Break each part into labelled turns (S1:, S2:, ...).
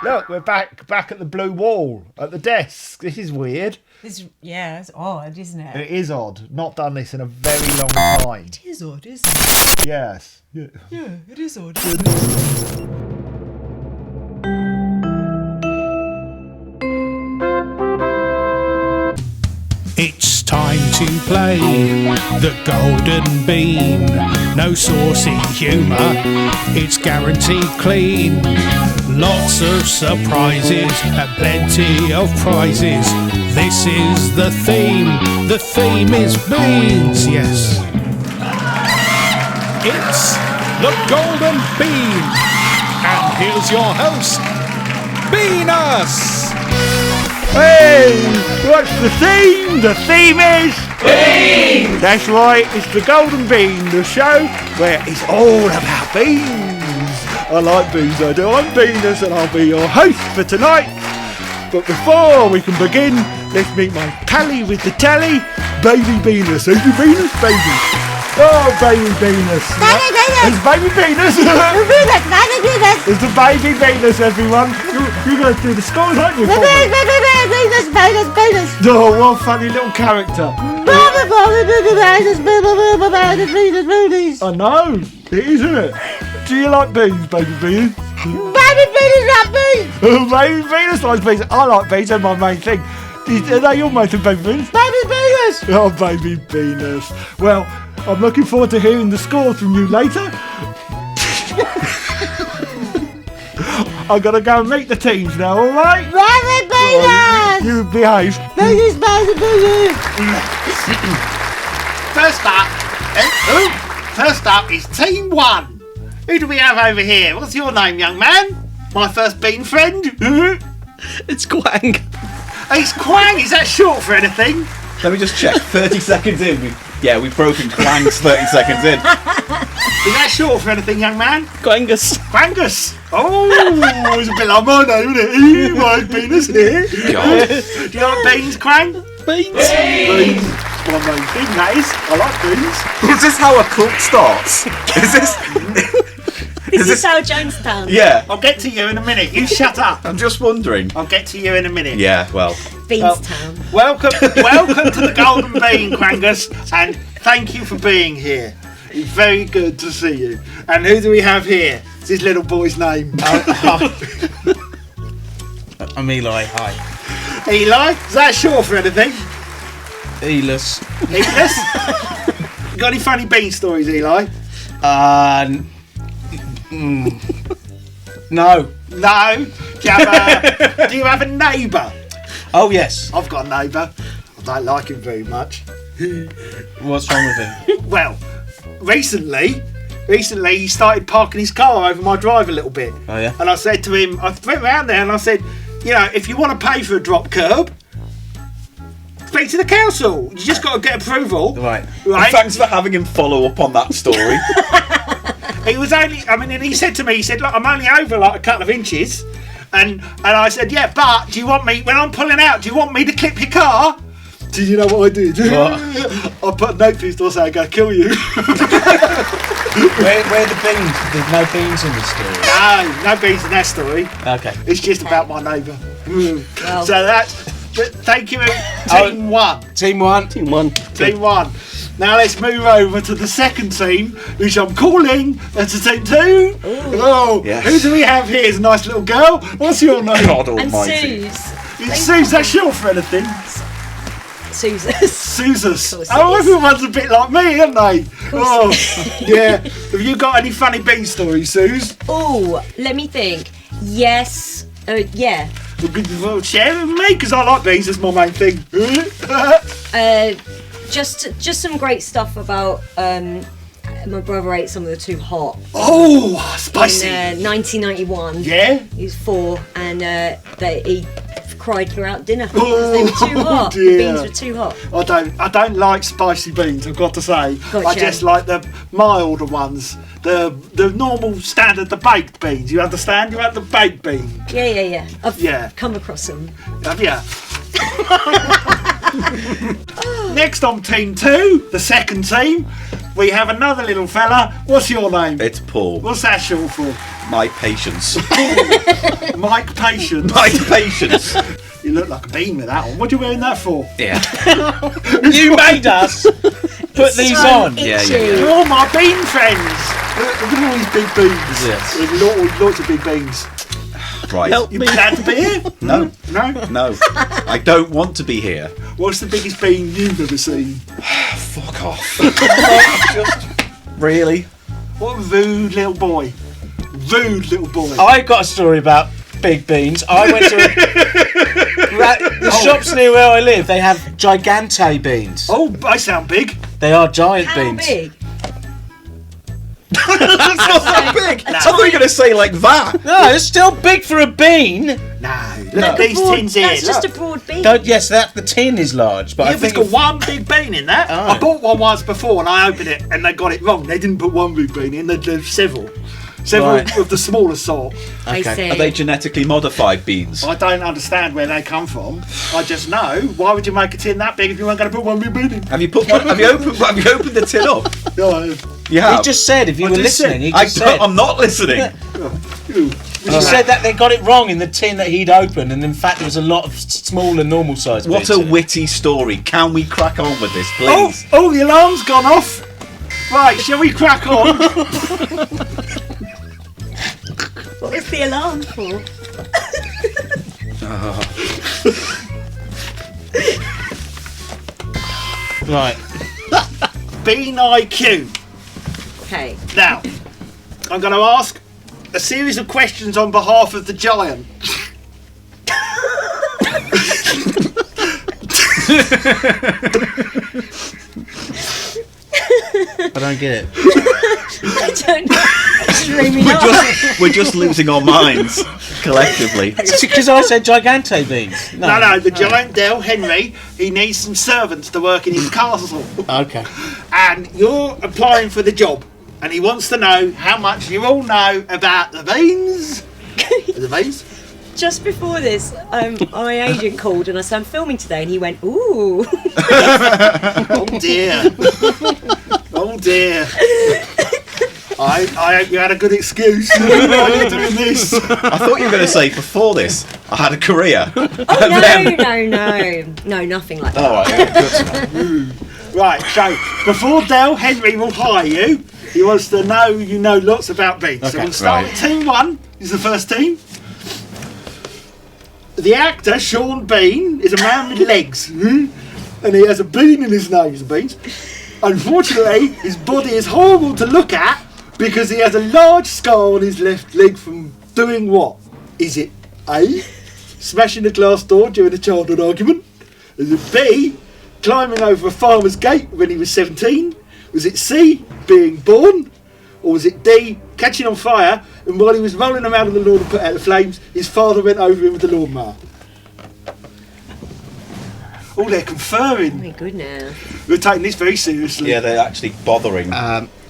S1: Look, we're back at the blue wall, at the desk. This is weird.
S2: It's odd, isn't it?
S1: It is odd. Not done this in a very long time.
S2: It is odd, isn't it?
S1: Yes. Yeah,
S2: it is odd.
S3: It's time to play the Golden Bean. No saucy humour, it's guaranteed clean. Lots of surprises and plenty of prizes. This is the theme is beans, yes. It's the Golden Bean. And here's your host, Beanus.
S1: Hey, what's the theme? The theme is beans. That's right, it's the Golden Bean, the show where it's all about beans. I like beans, I do. I'm Beanus and I'll be your host for tonight. But before we can begin, let's meet my pally with the tally, Baby Beanus. Who's your Beanus? Baby. Oh, Baby Beanus. It's Baby Beanus. It's the Baby Beanus, everyone. You're going to do the scores, aren't you? Oh, what a funny little character. I know, it is, isn't it? Do you like beans, Baby Beanus?
S2: Baby Beanus like beans!
S1: Baby Beanus likes beans. I like beans, they're my main thing. Are they your main thing, Baby Beanus?
S2: Baby Beanus!
S1: Oh, Baby Beanus. Well, I'm looking forward to hearing the score from you later. I'm going to go and meet the teams now, alright?
S2: Baby Beanus!
S1: You behave.
S2: Beanus, Baby Beanus!
S4: First up is Team 1. Who do we have over here? What's your name, young man? My first bean friend?
S5: It's Quang.
S4: It's Quang. Is that short for anything?
S5: Let me just check. 30 seconds in. We've broken Quang's 30 seconds in.
S4: Is that short for anything, young man?
S5: Quangus.
S4: Quangus. Oh, it's a bit like my name, isn't it? My Beanus here.
S5: God.
S4: Do you like beans, Quang?
S5: Beans.
S4: Beans. My main thing, that is. I like beans.
S5: Is this how a cult starts?
S6: This is how Jonestown.
S5: Yeah.
S4: I'll get to you in a minute. You shut up.
S5: I'm just wondering.
S4: I'll get to you in a minute.
S5: Yeah, well.
S6: Beanstown.
S4: Welcome to the Golden Bean, Quangus, and thank you for being here. It's very good to see you. And who do we have here? It's his little boy's name.
S7: I'm Eli. Hi.
S4: Eli? Is that short for anything?
S7: Elis.
S4: Elis? You got any funny bean stories, Eli?
S7: No.
S4: No. Do you have a neighbour?
S7: Oh yes.
S4: I've got a neighbour. I don't like him very much.
S7: What's wrong with him?
S4: Well, recently he started parking his car over my drive a little bit.
S7: Oh yeah.
S4: And I said to him, I went round there and I said, you know, if you want to pay for a drop curb, speak to the council. You just got to get approval.
S7: Right.
S5: Thanks for having him follow up on that story.
S4: He was only, and he said to me, look, I'm only over like a couple of inches. And I said, yeah, but do you want me, when I'm pulling out, do you want me to clip your car? Did you know what I did?
S7: What?
S4: I put a note to his door saying, I'm going to kill you.
S7: Where are the beans? There's no beans in the story.
S4: No beans in that story.
S7: Okay.
S4: It's just about my neighbour.
S6: Well.
S4: So thank you, Team 1.
S7: Team 1.
S4: Team 1. Now let's move over to the second team, which I'm calling Team 2. Oh,
S5: yes.
S4: Who do we have here? Is a nice little girl. What's your name?
S5: God
S6: I'm
S5: almighty.
S6: Sooz.
S4: It's Sooz. That's short for anything.
S6: Sooz.
S4: Soozus.
S6: Of course it
S4: Oh,
S6: is.
S4: everyone's a bit like me, aren't they? Oh, yeah. Have you got any funny bean stories, Sooz?
S6: Oh, let me think. Yes. Yeah.
S4: Well, share it with me, because I like beans. That's my main thing.
S6: Just some great stuff about my brother ate some of the Too Hot
S4: Oh, spicy.
S6: in 1991.
S4: Yeah?
S6: He was 4 and he cried throughout dinner because
S4: Oh,
S6: they were too hot. The
S4: dear.
S6: beans were too hot.
S4: I don't like spicy beans, I've got to say.
S6: Gotcha.
S4: I just like the milder ones. The normal standard, the baked beans. You understand? You have the baked bean.
S6: Yeah. I've come across them.
S4: Have you? Next on Team 2, the second team, we have another little fella. What's your name?
S5: It's Paul.
S4: What's that short for?
S5: My patience.
S4: Mike Patience.
S5: My patience.
S4: You look like a bean with that on. What are you wearing that for?
S5: Yeah.
S7: You made us put these on.
S5: Yeah.
S4: Oh, my bean friends. Look at all these big beans.
S5: Yes.
S4: There's lots of big beans.
S5: Right.
S4: You glad to be here?
S5: No.
S4: No?
S5: No. I don't want to be here.
S4: What's the biggest bean you've ever seen?
S5: Fuck off. Just really?
S4: What a rude little boy. Rude little boy.
S7: I've got a story about big beans. I went to the shops near where I live. They have gigante beans.
S4: Oh, they sound big.
S7: They are giant
S6: How
S7: beans.
S6: big?
S5: That's not that big. I thought you were going to say like that.
S7: No, it's still big for a bean.
S4: No. Look at these tins here.
S6: That's just a
S4: look.
S6: broad bean.
S7: Yes, the tin is large, but
S4: Yeah,
S7: I
S4: but
S7: think
S4: it's got one big bean in there.
S7: Oh.
S4: I bought one once before and I opened it and they got it wrong. They didn't put one big bean in, there's several. Several
S7: Right.
S4: of the smaller sort.
S6: I
S7: Okay.
S6: see.
S5: Are they genetically modified beans?
S4: I don't understand where they come from. I just know. Why would you make a tin that big if you weren't going to put one big bean in?
S5: Have you put one? Have you opened the tin up?
S4: No,
S5: You have.
S7: he just said if you
S4: I
S7: were
S4: just
S7: listening,
S4: said-
S7: he
S5: I
S7: just
S5: don't,
S7: said.
S5: I'm not listening.
S7: He said that they got it wrong in the tin that he'd opened, and in fact there was a lot of smaller, normal sized
S5: What
S7: bits
S5: a
S7: in it.
S5: witty story. Can we crack on with this,
S4: Oh,
S5: please?
S4: oh, the alarm's gone off. Right, shall we crack on?
S6: What was the alarm for?
S7: Right.
S4: Bean IQ.
S6: Okay.
S4: Now, I'm going to ask a series of questions on behalf of the giant.
S7: I don't get it.
S6: I don't know. It's really not.
S5: We're just losing our minds collectively.
S7: It's because I said gigante beans.
S4: No, the giant Del Henry, he needs some servants to work in his castle.
S7: Okay.
S4: And you're applying for the job. And he wants to know how much you all know about the beans. The beans?
S6: Just before this, my agent called and I said, I'm filming today, and he went, ooh.
S4: Oh dear. Oh dear. I hope you had a good excuse. Why are you doing this?
S5: I thought you were going to say before this, I had a career.
S6: No, nothing like that.
S5: All right, good.
S4: Right, so before Del Henry will hire you, he wants to know you know lots about beans. So we'll start with team one. Is the first team. The actor Sean Bean is a man with legs, and he has a bean in his nose. Beans. Unfortunately, his body is horrible to look at because he has a large scar on his left leg from doing what? Is it A, smashing a glass door during a childhood argument? Is it B, climbing over a farmer's gate when he was 17? Was it C, being born? Or was it D, catching on fire, and while he was rolling around on the lawn and put out the flames, his father went over him with the lawnmower? Oh, they're
S6: Oh
S4: conferring.
S6: my goodness.
S4: We're taking this very seriously.
S5: Yeah, they're actually bothering,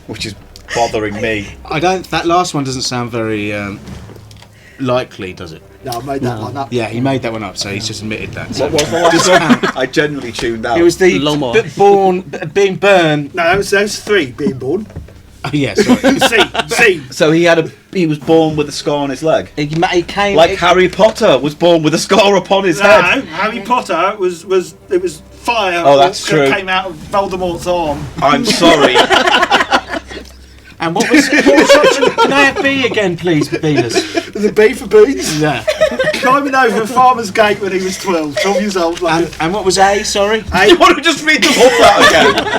S5: which is bothering me.
S7: I don't. That last one doesn't sound very likely, does it?
S4: No, I made that one up.
S7: Yeah, he made that one up, so he's just admitted that.
S5: What was the last one? I genuinely tuned out.
S7: It was the being burned.
S4: No, that was three, being born.
S7: Oh, yeah, sorry.
S4: C.
S5: So he was born with a scar on his leg.
S7: He came
S5: Like Harry Potter was born with a scar upon his head.
S4: No, Harry Potter was fire.
S5: Oh, that's
S4: that
S5: true.
S4: Came out of Voldemort's arm.
S5: I'm sorry.
S7: And what was option? Can I have B again, please, Beanus?
S4: The B for beans.
S7: Yeah.
S4: Climbing over a farmer's gate when he was 12 years old.
S7: And what was A? Sorry.
S5: You want to just read them all out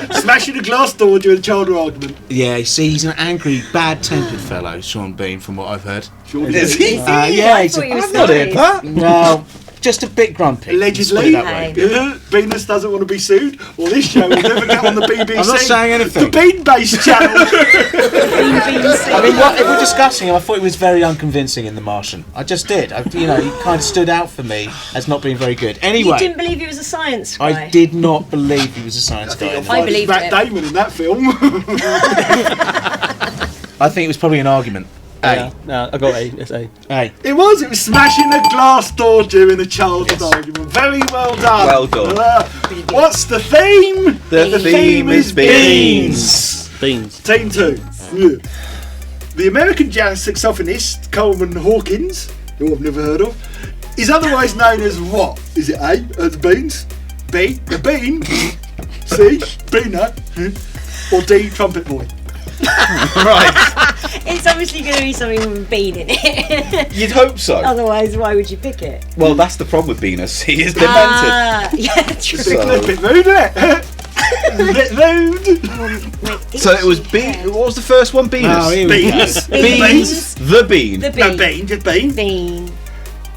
S5: again?
S4: Smashing a glass door during a childhood argument.
S7: Yeah. See, he's an angry, bad-tempered fellow, Sean Bean, from what I've heard.
S5: Is he?
S7: Yeah,
S6: I
S7: he's
S6: thought he was
S5: I've not heard
S6: nice.
S5: that.
S7: no, just a bit grumpy. let's put
S4: Allegedly.
S7: it that way.
S6: Hey.
S4: Beanus doesn't want to be sued, or this show will never get on the BBC.
S7: I'm not saying anything.
S4: The Bean-based channel.
S7: I mean, what, if we're discussing him, I thought he was very unconvincing in The Martian. I just did. He kind of stood out for me as not being very good.
S6: You
S7: Anyway,
S6: didn't believe he was a science guy?
S7: I did not believe he was a science guy.
S6: I believed
S4: Matt
S6: it.
S4: Damon in that film.
S7: I think it was probably an argument.
S8: Yeah, no, I got A. It's A.
S7: A.
S4: It was smashing a glass door during a childhood argument. Very well done.
S5: Well done.
S4: What's the theme?
S5: The theme is beans.
S8: Beans.
S4: Team 2. Yeah. The American jazz saxophonist Coleman Hawkins, who I've never heard of, is otherwise known as what? Is it A, the beans, B, the bean, C, beaner, or D, trumpet boy?
S5: Right.
S6: It's obviously going to be something with a bean in it.
S5: You'd hope so.
S6: Otherwise, why would you pick it?
S5: Well, that's the problem with Beanus. He is demented.
S6: Yeah, true.
S5: So-
S4: A bit rude, isn't it? A bit rude.
S5: So it was B. What was the first one? Beanus.
S7: Oh, here we go.
S4: Beans.
S6: Beans.
S5: The bean.
S6: The
S4: No,
S6: bean.
S4: bean, just bean.
S6: Bean.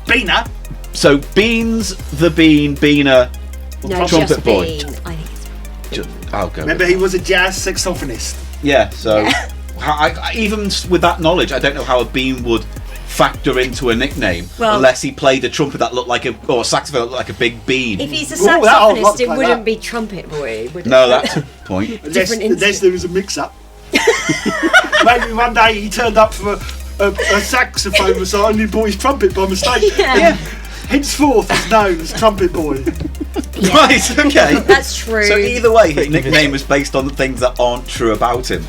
S4: Beaner.
S5: So beans, the bean, beaner.
S6: No,
S5: Trumpet
S6: just
S5: boy.
S6: bean. I think it's
S5: I'll go.
S4: Remember, he was a jazz saxophonist.
S5: Yeah. So even with that knowledge, I don't know how a bean would factor into a nickname
S6: Well-
S5: unless he played a trumpet that looked like a or a saxophone that looked like a big bean.
S6: If he's a
S4: Ooh, that- I'd like
S6: saxophonist,
S4: to
S6: it
S4: play
S6: wouldn't
S4: that.
S6: be trumpet boy, would it?
S5: No, that's a point.
S4: Unless,
S6: Different
S4: unless
S6: instinct.
S4: there was a mix-up. Maybe one day he turned up for a saxophone recital and he bought his trumpet by mistake.
S6: Yeah.
S4: Henceforth, he's known as Trumpet Boy.
S5: Right. Okay.
S6: That's true.
S5: So either way, his nickname is based on the things that aren't true about him.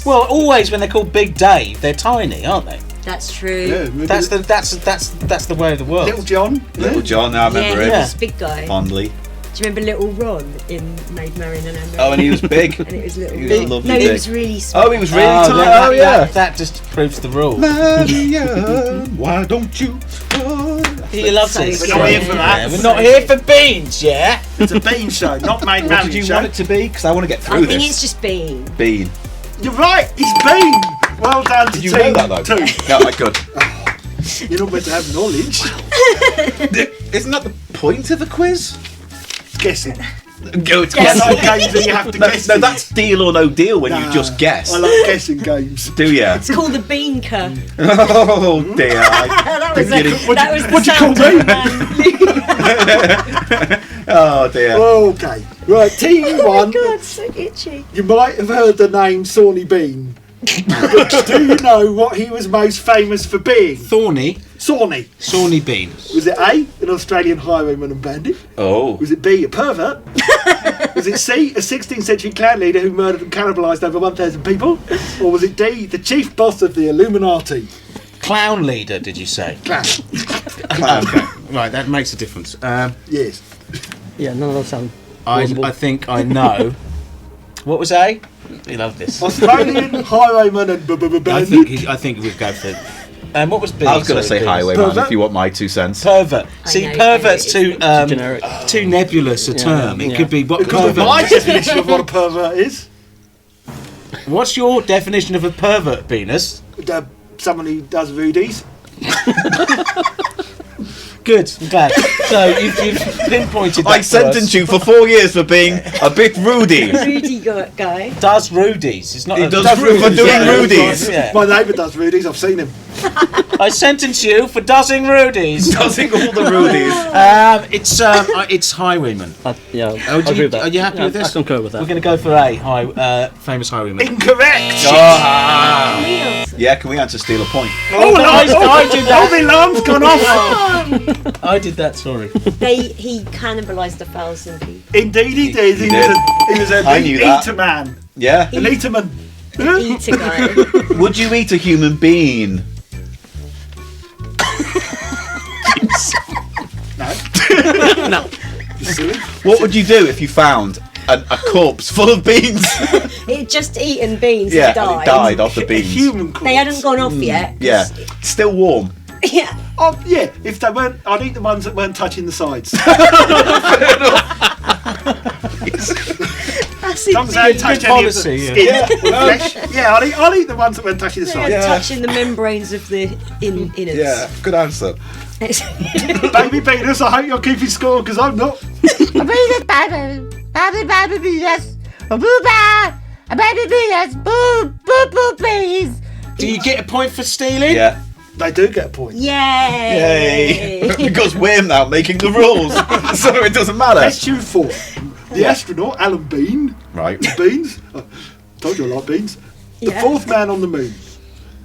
S7: Well, always when they're called Big Dave, they're tiny, aren't they?
S6: That's true.
S4: Yeah, maybe
S7: That's the way of the world.
S4: Little John.
S5: Little John, I remember
S6: he
S5: him
S6: was a big guy.
S5: fondly.
S6: Do you remember Little Ron in Maid Marian and Anne?
S5: Oh, and he was big.
S6: And it was Little
S5: He was
S6: Ron.
S5: lovely
S6: No, he
S5: big.
S6: was really small.
S5: Oh, he was really
S7: Oh,
S5: tiny.
S7: that,
S5: Oh, yeah.
S7: that just proves the rule.
S5: Marianne, why don't you?
S7: He loves
S6: So
S7: it.
S6: good.
S4: We're not here for that.
S7: Yeah, we're not here for beans, yeah?
S4: It's a bean show, not Maid
S5: What
S4: Marian
S5: did you
S4: show.
S5: want it to be? Because I want to get
S6: I
S5: through
S6: think
S5: this.
S6: it's just Bean.
S5: Bean.
S4: You're right, it's Bean. Well done to
S5: Did you
S4: team
S5: know that though?
S4: 2.
S5: No, I could.
S4: You're not meant to have knowledge.
S5: Isn't that the point of a quiz?
S4: It's guessing.
S5: Go to
S6: Yes.
S4: I like games that you have to
S5: No,
S4: guess.
S5: no, that's deal or no deal when you
S4: Nah,
S5: just guess.
S4: I like guessing games.
S5: Do ya?
S6: It's called the Beanker.
S5: Oh dear.
S6: That was
S5: Did
S6: the,
S5: you-
S6: that was the
S4: what'd you call
S6: sound
S4: me?
S5: Oh dear.
S4: Okay. Right, team 1.
S6: Oh God, so itchy.
S4: You might have heard the name Sawney Bean. But do you know what he was most famous for being?
S7: Thorny,
S4: Sawney.
S7: Sawney beans.
S4: Was it A, an Australian highwayman and bandit?
S5: Oh.
S4: Was it B, a pervert? Was it C, a 16th century clan leader who murdered and cannibalised over 1,000 people? Or was it D, the chief boss of the Illuminati?
S7: Clown leader, did you say?
S4: Clan.
S7: Okay, right, that makes a difference.
S4: Yes.
S8: Yeah, none of those sound.
S7: I
S8: plausible.
S7: think I know. What was A? You love this.
S4: Australian highwayman and bandit.
S7: I think we'd go for. What was B?
S5: I was going to say
S7: Sorry, B.
S5: highwayman
S4: Pervert?
S5: if you want my 2 cents.
S7: Pervert. See,
S6: know,
S7: pervert's too
S8: generic.
S7: too nebulous a term. It
S8: yeah.
S7: could be what
S4: Because of
S7: pervert.
S4: my definition of what a pervert is.
S7: What's your definition of a pervert, Beanus?
S4: Someone who does rudies.
S7: Good, I'm glad. So you've pinpointed that.
S5: I sentenced you for 4 years for being a bit rudy.
S6: Rudy guy.
S7: Does rudies? It's not.
S5: He
S7: a-
S5: does for doing rudies.
S7: Yeah.
S4: My neighbour does rudies, I've seen him.
S7: I sentence you for dozzing rudies.
S5: Doing all the rudies.
S7: It's highwayman.
S8: Yeah,
S7: Oh,
S8: I
S7: do
S8: agree
S7: you-
S8: with that.
S7: are you happy
S8: Yeah,
S7: with this?
S8: I concur with
S7: We're
S8: that.
S7: going to go for A, famous highwayman.
S4: Incorrect!
S5: Ah. Yeah, can we answer steal a point?
S7: Oh, I did
S4: Oh, the
S7: that.
S4: alarm's gone off!
S7: I did that. Sorry.
S6: He cannibalised 1,000 people.
S4: Indeed he did. He was a
S5: I knew that.
S4: eater man.
S5: Yeah.
S4: An eaterman.
S6: Eater guy.
S5: Would you eat a human being?
S4: No. Silly.
S5: What would you do if you found a corpse full of beans?
S6: He'd just eaten beans
S5: Yeah,
S6: and
S5: and
S6: died.
S5: it died off the
S4: A
S5: beans.
S4: human corpse.
S6: They hadn't gone off yet.
S5: Yeah, still warm.
S6: Yeah.
S4: Oh, yeah, if they weren't, I'd eat the ones that weren't touching the sides.
S6: That's
S4: As long as they hadn't touched any of the
S7: policy,
S4: skin
S7: yeah.
S4: or flesh. Yeah, I'll eat the ones that weren't touching the
S6: They
S4: sides.
S6: had touching the membranes of the innards.
S5: Yeah, good answer.
S4: Baby Beanus, I hope you're keeping score because I'm not.
S2: Venus, baby Venus, boo-ba, baby Venus, boo, boo, boo, please.
S7: Do you get a point for stealing?
S5: Yeah.
S4: They do get a point.
S6: Yay!
S5: Yay! Because we're now making the rules, so it doesn't matter.
S4: Question 4. The astronaut, Alan Bean,
S5: Right.
S4: beans, told you I like beans, the
S6: Yeah.
S4: 4th man on the moon.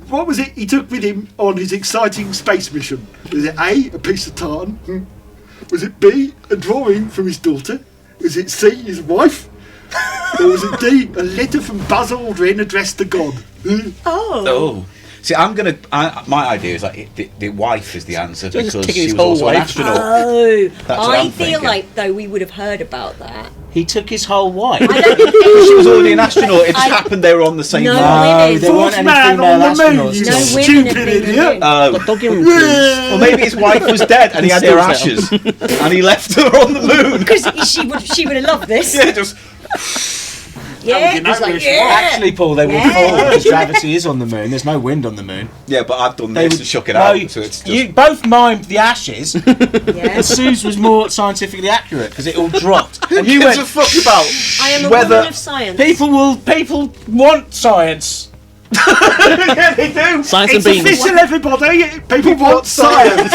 S4: What was it he took with him on his exciting space mission? Was it A, a piece of tartan? Was it B, a drawing from his daughter? Was it C, his wife? Or was it D, a letter from Buzz Aldrin addressed to God?
S5: Oh. See, my idea is like the wife is the answer
S8: Just
S5: because
S8: taking
S5: she
S8: his
S5: was
S8: whole
S5: also an
S8: wife.
S5: astronaut.
S6: Oh,
S5: That's what
S6: I
S5: I'm
S6: feel
S5: thinking.
S6: like though we would have heard about that.
S7: He took his whole wife.
S6: I don't think
S5: She was already an astronaut. It just
S6: I-
S5: happened they were on the same
S6: No,
S5: line.
S6: women.
S7: there weren't any
S4: Man
S7: female
S4: on the moon,
S7: astronauts.
S4: you
S6: No women
S4: stupid
S6: have been
S4: idiot.
S8: Don't give him clues.
S5: Or maybe his wife was dead and he had her
S8: Still
S5: ashes, and he left her on the moon.
S6: because she would have loved this.
S5: Yeah, just
S6: Yeah,
S4: you know
S6: it's like,
S4: where she
S6: yeah.
S7: Actually, Paul, they will
S6: Yeah.
S7: fall because gravity is on the moon. There's no wind on the moon.
S5: yeah, but I've done
S7: They
S5: this
S7: would-
S5: and shook it
S7: no,
S5: out. So it's just
S7: You both mimed the ashes.
S6: Yeah.
S7: And Sooz was more scientifically accurate because it all dropped. And you
S5: gives
S7: went,
S5: a fuck about
S6: I am a
S5: whether
S6: woman of science.
S7: people want science.
S5: yeah, they do.
S8: Science and
S4: It's
S8: beans.
S4: official, everybody. People want science.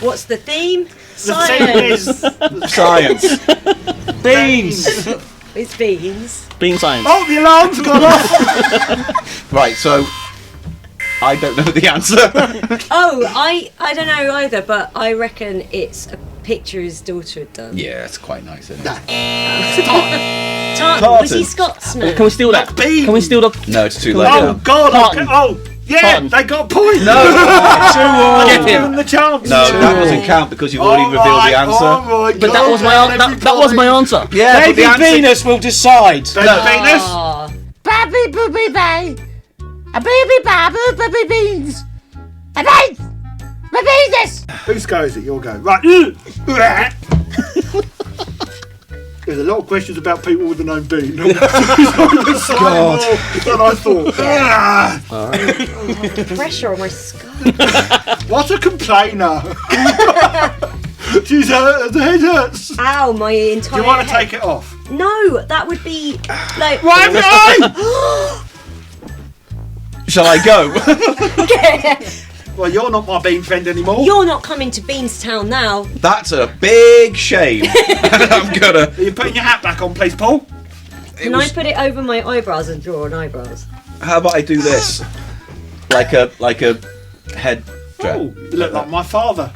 S6: What's the theme?
S4: The thing
S6: Science.
S4: is,
S5: Science.
S7: Beans.
S6: It's beans.
S8: Bean science.
S4: oh, the alarm's gone off.
S5: Right, so I don't know the answer.
S6: Oh, I don't know either, but I reckon it's a picture his daughter had done.
S5: Yeah, it's quite nice, isn't it?
S6: Tartan. Was he Scotsman?
S8: Can we steal that?
S4: Beans.
S8: Can we steal the?
S5: No, it's too late
S4: Oh
S5: now.
S4: God!
S8: Tartan.
S4: Oh, yeah,
S8: Tartan.
S4: they got a point.
S5: No,
S4: Give them the chance.
S5: no, that doesn't count because you've already revealed the answer.
S8: But that was my that was my answer.
S5: Yeah, but
S7: Maybe
S5: the answer.
S7: Venus will decide.
S4: Venus.
S6: Oh,
S2: Baby booby bay. A baby babu baby beans. A beans. My Venus.
S4: Whose go is it? Your go. Right. There's a lot of questions about people with the name Bean. Than I thought.
S6: pressure on my skull.
S4: What a complainer. She's hurt. The head hurts.
S6: Ow, my entire
S4: Do you want to
S6: head.
S4: take it off?
S6: No, that would be like.
S4: Right,
S5: Shall I go?
S4: Well, you're not my Bean friend anymore.
S6: You're not coming to Beanstown now.
S5: That's a big shame. I'm gonna.
S4: Are you putting your hat back on, please, Paul?
S6: Can I put it over my eyebrows and draw on eyebrows?
S5: How about I do this? Like a head dress.
S4: Oh, you look like my father.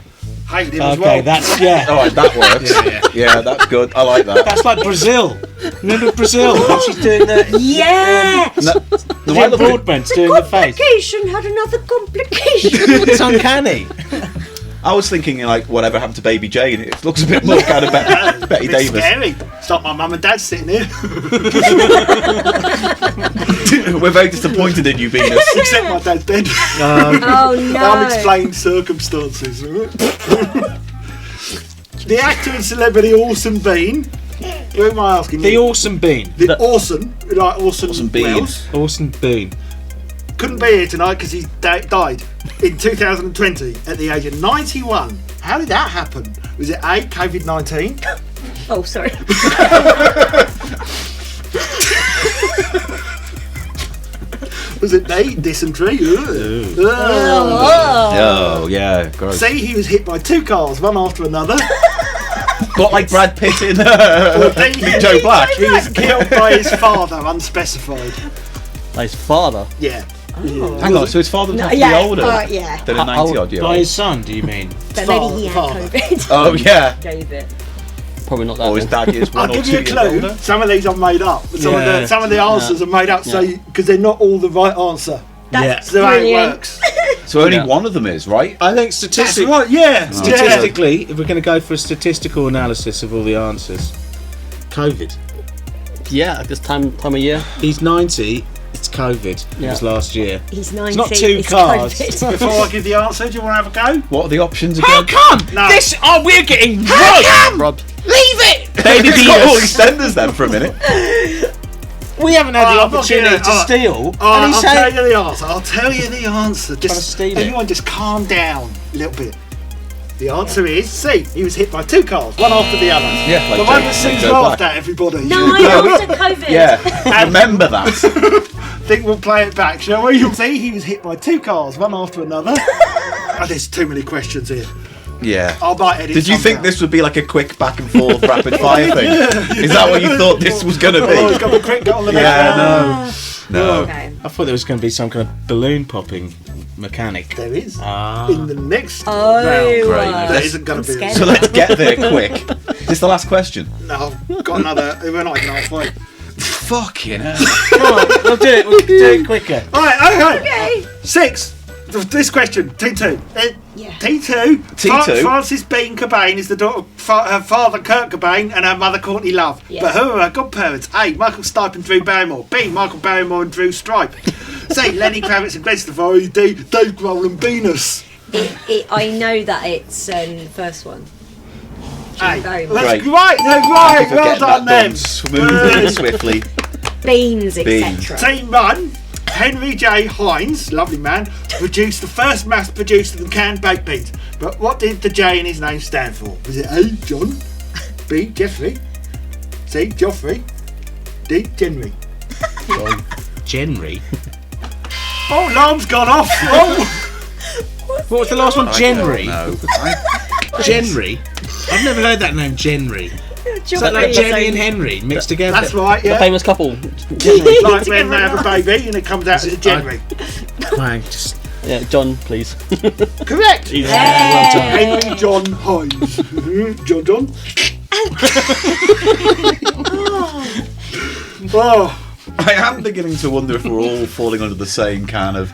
S4: Hated him as
S7: Okay,
S4: well.
S7: that's yeah.
S5: All right, that works. Yeah, that's good. I like that.
S7: That's like Brazil. Remember Brazil? She's doing the
S6: Yeah!
S5: The way I look at it,
S7: Broadbent's doing the face.
S6: Complication had another complication.
S7: It's uncanny.
S5: I was thinking like whatever happened to Baby Jane. It looks a bit more kind of Betty
S4: It's
S5: Davis.
S4: scary. It's like my mum and dad sitting here.
S5: We're very disappointed in you, Beanus.
S4: Except my dad's dead.
S6: Oh no.
S4: Unexplained circumstances. The actor and celebrity Orson Bean. Who am I asking?
S7: The
S4: you?
S7: awesome bean.
S4: The Orson, like Orson
S5: Bean.
S4: Welles,
S7: Awesome bean.
S4: couldn't be here tonight because he died in 2020 at the age of 91. How did that happen? Was it A, COVID-19?
S6: Oh, sorry.
S4: Was it B, dysentery? Ugh.
S5: Oh yeah, gross.
S4: C, he was hit by two cars, one after another.
S5: Got like Brad Pitt in
S4: Or D,
S5: Joe Black.
S4: he was killed by his father, unspecified.
S8: Like his father.
S4: Yeah.
S5: Hang on, so his father was
S6: No,
S5: have to
S6: yeah,
S5: be older
S6: yeah.
S5: than a 90 odd year
S7: By
S5: old.
S7: his son, do you mean?
S6: But maybe he had
S4: Father.
S6: COVID.
S5: Oh yeah.
S6: Gave it.
S8: Probably not that.
S5: Or his
S8: then.
S5: dad is
S4: I'll
S5: one or
S4: give
S5: 2
S4: you a
S5: years
S4: clue.
S5: older.
S4: Some of these are made up.
S7: Yeah.
S4: Some of the answers are made up, so because they're not all the right answer.
S6: That's
S4: So how it
S6: brilliant.
S4: works.
S5: So only
S8: Yeah.
S5: one of them is, right?
S7: I think
S4: That's right. Yeah.
S7: statistically, if we're going to go for a statistical analysis of all the answers, COVID.
S8: Yeah, at this time of year.
S7: He's 90. It's COVID. It
S8: Yeah.
S7: was last year.
S6: He's 90.
S7: not two
S6: it's
S7: cars.
S6: COVID.
S4: Before I give the answer, do you want to have a go?
S5: What are the options
S7: How
S5: again?
S7: come?
S4: No.
S7: This we're getting right.
S8: Rob.
S7: Leave it.
S8: Baby
S5: It's got all
S8: Beanus.
S5: extenders then for a minute.
S7: We haven't had the
S4: I'm not
S7: opportunity
S4: gonna-
S7: to steal.
S4: Oh,
S7: and he's
S4: I'll tell
S7: saying,
S4: you the answer. I'll tell you the answer.
S7: to
S4: Just
S7: steal it.
S4: everyone, just calm down a little bit. The answer is C. He was hit by two cars, one after the other.
S5: Yeah, like
S4: the one
S5: Joe-
S4: that seems
S5: like Joe
S4: laughed
S5: Black.
S4: at everybody.
S6: No, I after COVID.
S5: Yeah, remember that.
S4: Think we'll play it back, shall we? See, he was hit by two cars, one after another. Oh, there's too many questions here.
S5: Yeah.
S4: I might edit
S5: Did you
S4: some
S5: think
S4: out.
S5: this would be like a quick back and forth rapid fire thing? Is that what you thought this was going to
S4: Oh, it's
S5: be?
S4: got the quick get on the next
S5: Yeah,
S4: one.
S5: no.
S6: Okay.
S7: I thought there was going to be some kind of balloon popping mechanic.
S4: There is.
S7: Ah.
S4: In the next
S6: Oh,
S4: round.
S5: Great.
S4: There isn't going to be.
S6: scared.
S5: So let's get there quick. Is this the last question?
S4: No, I've got another. We're not even halfway.
S5: Fucking hell.
S7: Come on, we'll do it. We'll do it quicker.
S4: All right, okay. 6. This question, T2. T2. Frances Bean Cobain is the daughter of her father Kurt Cobain and her mother Courtney Love.
S6: Yeah.
S4: But who are her godparents? A. Michael Stipe and Drew Barrymore. B. Michael Barrymore and Drew Stripe. C. Lenny Kravitz and Gwen Stefani. D. Dave Grohl and Beanus.
S6: I know that it's first one.
S4: A.
S6: Barrymore.
S4: That's
S5: Great.
S4: right. Well
S5: Getting
S4: done,
S5: that
S4: them.
S5: smoothly, swiftly.
S6: Beans,
S5: Beans.
S6: etc.
S4: Team 1. Henry J. Hines, lovely man, produced the first mass-produced and canned baked beans. But what did the J in his name stand for? Was it A. John, B. Jeffrey, C. Joffrey, D. Jenry?
S7: Genry.
S4: Oh, alarm's gone off. Oh,
S7: What was the last one? Genry.
S5: No.
S7: Genry. I've never heard that name, Genry. Is that like Jenny and Henry mixed together?
S4: that's right.
S8: The
S4: Yeah,
S8: famous couple.
S4: like when they have a baby and it comes out as a Jenry.
S7: Quang, just
S8: Yeah, John, please.
S4: Correct.
S8: Yeah.
S4: Henry John Hines. John. Oh.
S5: I am beginning to wonder if we're all falling under the same kind of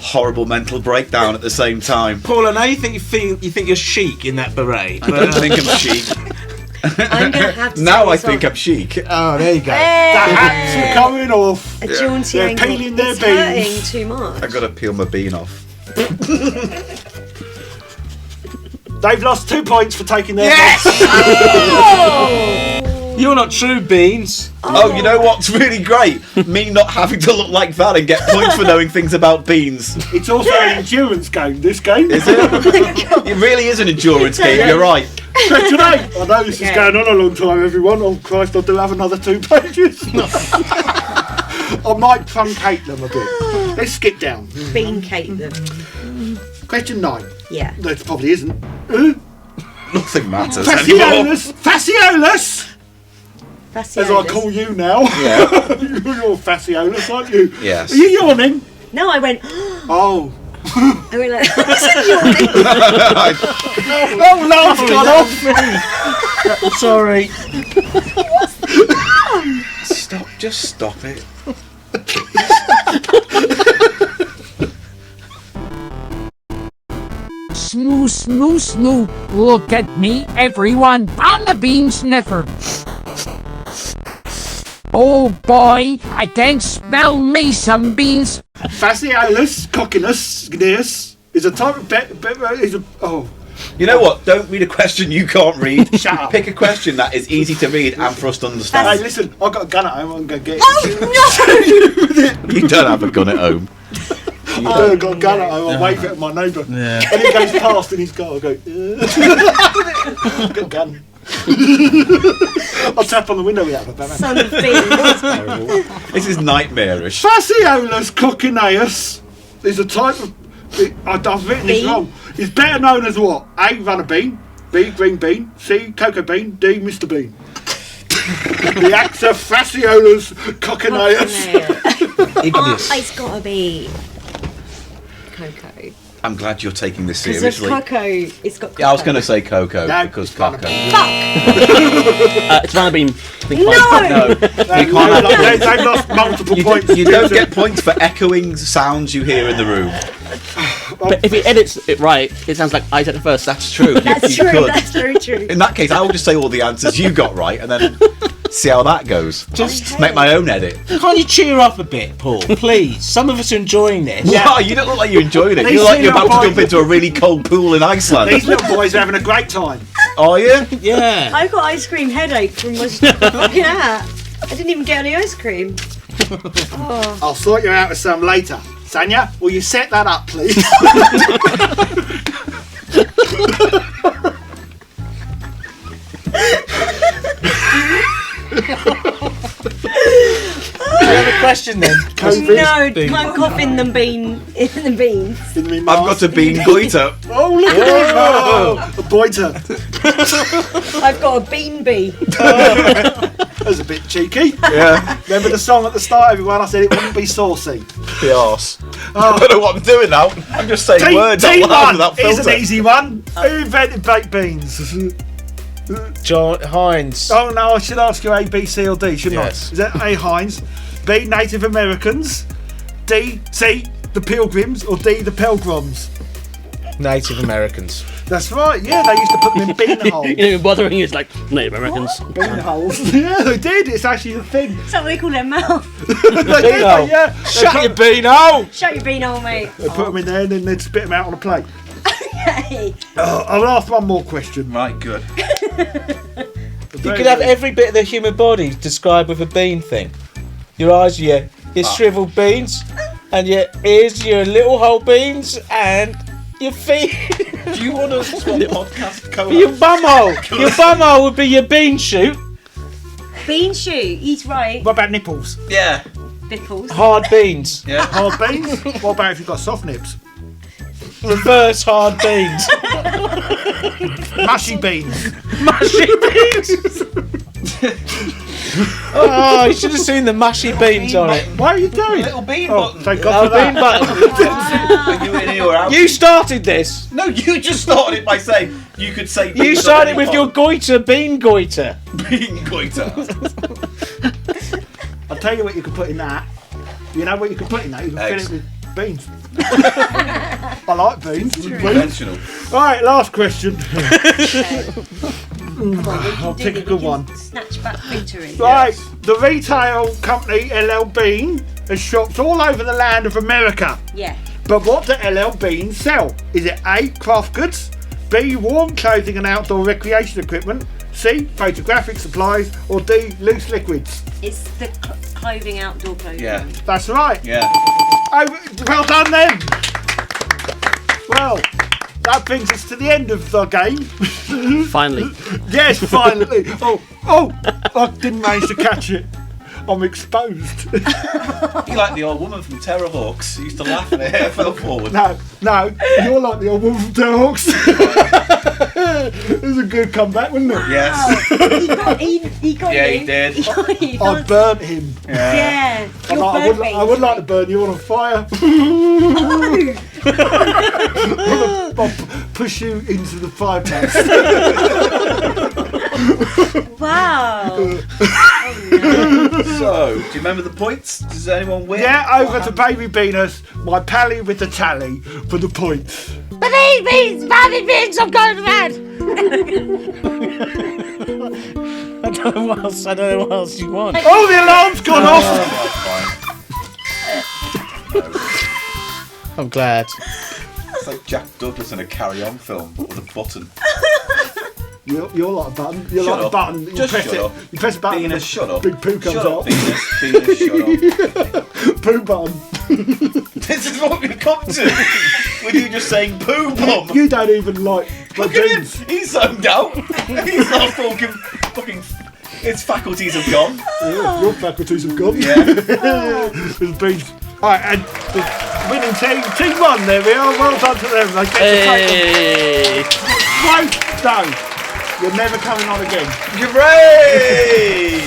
S5: horrible mental breakdown at the same time.
S7: Paul, I know you think you're chic in that beret.
S5: I don't think I'm chic.
S6: I'm going to have to
S5: Now
S6: take
S5: I
S6: this
S5: think
S6: off.
S5: I'm chic.
S7: Oh, there you go.
S4: The hats are coming off.
S6: A jaunty
S4: They're
S6: angle.
S4: peeling their
S6: It's hurting
S4: beans.
S6: too much.
S5: I've got to peel my bean off.
S4: They've lost 2 points for taking their
S7: You're not true, Beans.
S5: Oh, you know what's really great? Me not having to look like that and get points for knowing things about beans.
S4: It's also an endurance game, this game.
S5: Is it? It really is an endurance game, you're right.
S4: Question 8. I know this is going on a long time, everyone. Oh, Christ, I do have another 2 pages. I might truncate them a bit. Let's skip down.
S6: Bean cake them.
S4: Question 9.
S6: Yeah.
S4: No, it probably isn't.
S5: Nothing matters anymore.
S4: Fasciolus! As I
S6: Fasciolus.
S4: call you now.
S5: Yeah.
S4: You're Fasciolus, aren't you?
S5: Yes.
S4: Are you yawning?
S6: No, I went.
S4: Oh.
S6: I went like.
S4: Oh, alarm's gone off.
S7: Sorry.
S5: Stop, just stop it.
S9: Snoo. Look at me, everyone. I'm the bean sniffer. Oh boy, I can smell me some beans.
S4: Fasciolus coccinus gneus is a type of
S5: You know what? Don't read a question you can't read.
S4: Shut up.
S5: Pick a question that is easy to read and for us to
S4: Hey,
S5: understand.
S4: listen, I've got a gun at home. I'm going to get it.
S5: You don't have a gun at home.
S4: I've got a gun at home. I'll wave it at my neighbour.
S7: Yeah.
S4: And he goes past in his car. I'll go, I've got a gun. I'll tap on the window with that.
S6: Son of beans.
S5: This is nightmarish.
S4: Fasciolus coccineus is a type of. I've written this
S6: Bean?
S4: wrong. It's better known as what? A. Runner bean. B. Green bean. C. Cocoa bean. D. Mr. Bean. The actor Fasciolus coccineus.
S6: It's got to be cocoa.
S5: I'm glad you're taking this
S6: Because of
S5: seriously.
S6: cocoa, it's got cocoa.
S5: Yeah, I was going to say cocoa
S4: No,
S5: because
S4: it's runner
S5: cocoa.
S4: bean.
S8: It's Vanna Bean.
S6: No!
S4: They've lost multiple points.
S5: You don't get points for echoing sounds you hear in the room.
S8: But if he edits it right, it sounds like I said it first.
S5: That's true.
S6: That's
S5: You
S6: true,
S5: could.
S6: that's very true.
S5: In that case, I will just say all the answers you got right and then see how that goes. Just make my own edit.
S7: Can't you cheer up a bit, Paul? Please. Some of us are enjoying this.
S5: Wow, you don't look like you're enjoying it.
S4: These
S5: You look like you're
S4: little
S5: about to
S4: boys-
S5: jump into a really cold pool in Iceland.
S4: These little boys are having a great time.
S5: Are you?
S7: Yeah.
S6: I've got ice cream headache from my fucking hat. I didn't even get any ice cream.
S4: I'll sort you out with some later. Sanya, will you set that up, please?
S7: Do you have a question then?
S4: COVID.
S6: No, I'm coughing the beans.
S4: In me
S5: I've
S4: mask.
S5: got a bean goiter.
S4: Oh, look at him! Oh, a boiter.
S6: I've got a bean bee.
S4: That was a bit cheeky.
S5: Yeah,
S4: Remember the song at the start, everyone? I said it wouldn't be saucy.
S5: the arse. I don't know what I'm doing now. I'm just saying words out loud without
S4: Team 1 is an
S5: filter.
S4: easy one. Who invented baked beans?
S7: John Hines.
S4: Oh no, I should ask you A, B, C or D, shouldn't
S7: Yes.
S4: I? Is that A, Hines, B, Native Americans, C, the Pilgrims, or D, the Pilgrims?
S7: Native Americans.
S4: That's right, yeah, they used to put them in bean holes.
S8: You know, bothering is like Native Americans.
S4: Bean holes. Yeah, they did, it's actually the thing.
S6: Is that what they call their mouth?
S4: They did,
S7: Beano.
S4: yeah.
S7: Shut your
S4: They
S7: beano!
S6: Shut your beano, mate.
S4: put them in there and then they'd spit them out on a plate.
S6: Okay.
S4: I'll ask one more question.
S5: Right, good.
S7: You could have every bit of the human body described with a bean thing. Your eyes, your shriveled beans, and your ears, your little whole beans, and your feet.
S5: Do you want to swap podcast
S7: Your
S5: co-host?
S7: bumhole. Your bumhole would be your bean shoot.
S6: Bean shoot. He's right.
S4: What about nipples?
S5: Yeah.
S6: Bipples.
S7: Hard beans.
S5: Yeah.
S4: Hard beans? What about if you've got soft nips?
S7: Reverse hard beans.
S4: Mushy beans.
S7: Mushy beans. Oh, you should have seen the mushy beans on it.
S4: What are you doing?
S5: Little bean
S4: Oh,
S5: button.
S4: thank God
S7: Oh,
S4: for that.
S7: bean button.
S5: When you were in or out.
S7: You started this.
S5: No, you just started it by saying you could say.
S7: You started with your goiter, bean goiter.
S5: bean goiter.
S4: I'll tell you what you can put in that. You know what you can put in that? You can
S5: Eggs.
S4: fill it with beans. I like beans.
S5: Conventional.
S4: Right, last question.
S6: Come on, we can
S4: I'll
S6: do
S4: pick a
S6: it. We
S4: good
S6: can
S4: one.
S6: Snatch back victory.
S4: Right, the retail company LL Bean has shops all over the land of America.
S6: Yeah.
S4: But what do LL Bean sell? Is it A, craft goods, B, warm clothing and outdoor recreation equipment, C, photographic supplies, or D, loose liquids?
S6: It's the clothing, outdoor clothing.
S5: Yeah.
S4: That's right.
S5: Yeah.
S4: Oh, well done then. Well, that brings us to the end of the game.
S8: Finally.
S4: Yes, finally. Oh, I didn't manage to catch it. I'm exposed.
S5: You like the old woman from Terrorhawks who used to laugh and her hair fell forward.
S4: No, you're like the old woman from Terrorhawks. It was a good comeback, wasn't it?
S5: Yes.
S6: He got
S5: Yeah,
S6: you.
S5: he did.
S6: He got you.
S4: I burnt him.
S6: Yeah.
S4: I would like to burn you on fire. I'll push you into the fireplace.
S6: Wow.
S5: So, do you remember the points? Does anyone win?
S4: Yeah, over to Baby Beanus, my pally with the tally for the points.
S2: Baby beans, I'm going mad.
S7: I don't know what else you want.
S4: Oh, the alarm's gone off!
S7: I'm glad.
S5: It's like Jack Douglas in a Carry On film with a button.
S4: You're like a button. You're
S5: Shut
S4: like a
S5: up.
S4: button. You
S5: Just
S4: press
S5: shut
S4: it.
S5: up.
S4: You press a button.
S5: Beanus, shut up.
S4: Big poo comes
S5: Shut
S4: out.
S5: up, Beanus, shut up.
S4: Poo button.
S5: This is what we've come to. With you just saying poo bum.
S4: You don't even like
S5: Look at him.
S4: beans.
S5: He's zoned out. He's not talking. Fucking. His faculties have gone.
S4: Yeah, your faculties have gone.
S5: Yeah.
S4: It's been. Alright, and the winning team 1 there we are. Well done to them. They get to take
S8: Hey.
S4: them. Right, so you're never coming on again.
S5: Hooray!